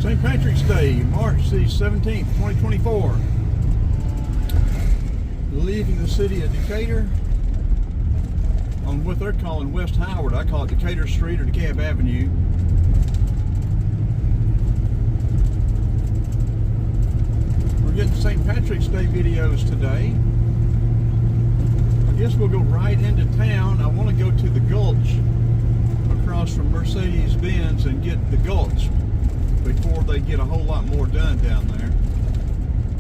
St. Patrick's Day, March the 17th, 2024. Leaving the city of Decatur on what they're calling West Howard. I call it Decatur Street or DeKalb Avenue. We're getting St. Patrick's Day videos today. I guess we'll go right into town. I want to go to the Gulch across from Mercedes-Benz and get the Gulch before they get a whole lot more done down there.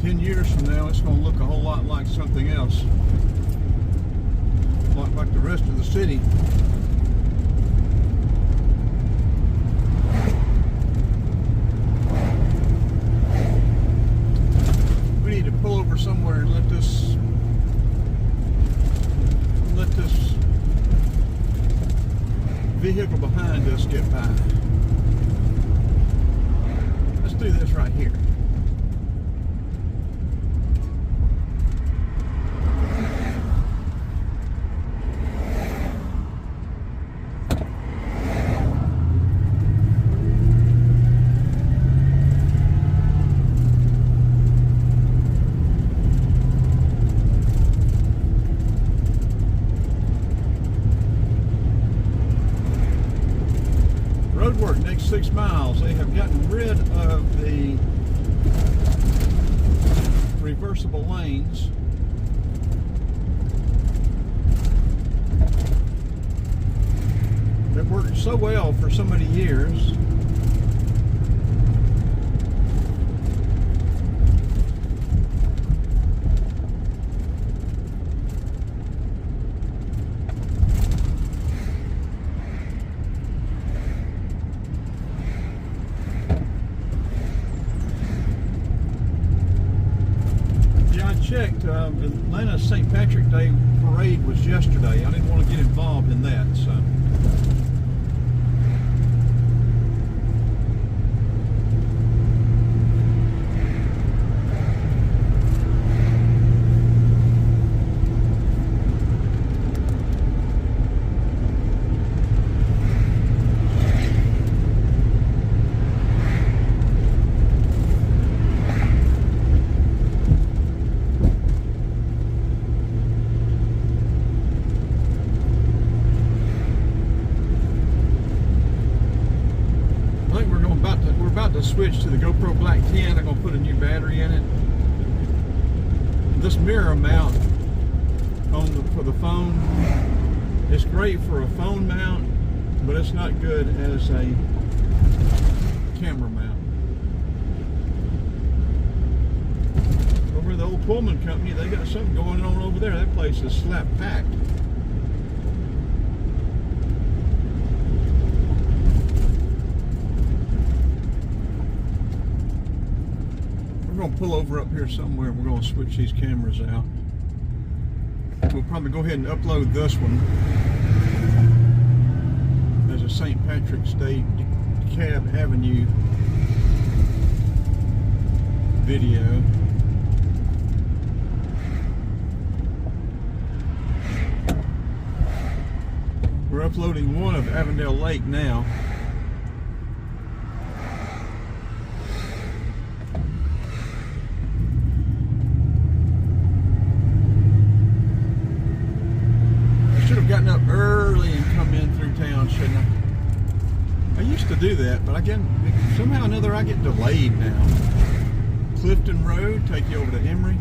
10 years from now, it's going to look a whole lot like something else. Like the rest of the city. We need to pull over somewhere and let this vehicle behind us get by. Let's do this right here. Roadwork next 6 miles. They have gotten rid of the reversible lanes. That worked so well for so many years. Checked, Atlanta's St. Patrick Day parade was yesterday. I didn't want to get involved in that, so. To switch to the GoPro Black 10. I'm going to put a new battery in it. This mirror mount for the phone, it's great for a phone mount, but it's not good as a camera mount. Over at the old Pullman company, they got something going on over there. That place is slap packed. We're going to pull over up here somewhere and we're going to switch these cameras out. We'll probably go ahead and upload this one as a St. Patrick's Day DeKalb Avenue video. We're uploading one of Avondale Lake now. Gotten up early and come in through town, shouldn't I? I used to do that, but again, somehow or another I get delayed now. Clifton Road, take you over to Emory.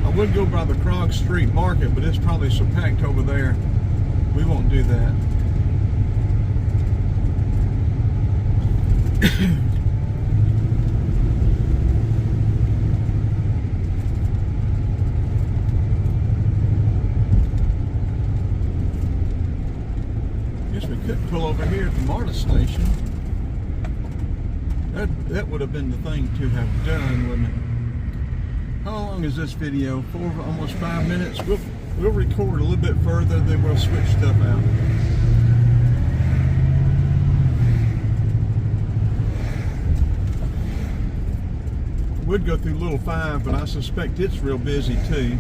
I would go by the Krog Street Market, but it's probably so packed over there, we won't do that. Guess we could pull over here at the MARTA station. That would have been the thing to have done, wouldn't it? How long is this video? Almost 5 minutes. We'll record a little bit further, then we'll switch stuff out. Would go through Little 5, but I suspect it's real busy too.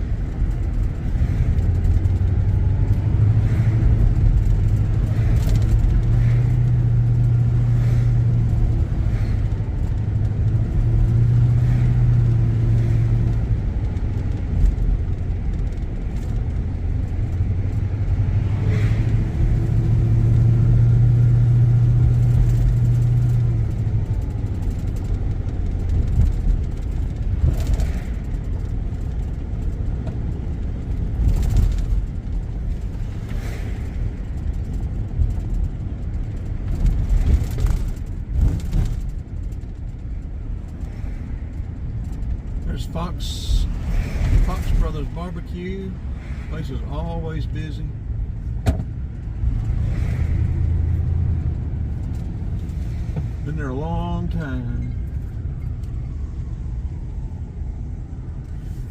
There's Fox Brothers Barbecue. Place is always busy. Been there a long time.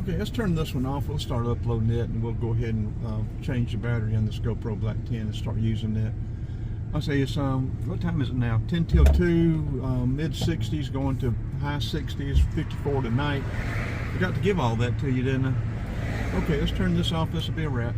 Okay, let's turn this one off. We'll start uploading it, and we'll go ahead and change the battery on this GoPro Black 10 and start using it. I'll say it's what time is it now? 10 till 2, mid 60s going to high 60s, 54 tonight. Forgot to give all that to you, didn't I? Okay, let's turn this off. This will be a wrap.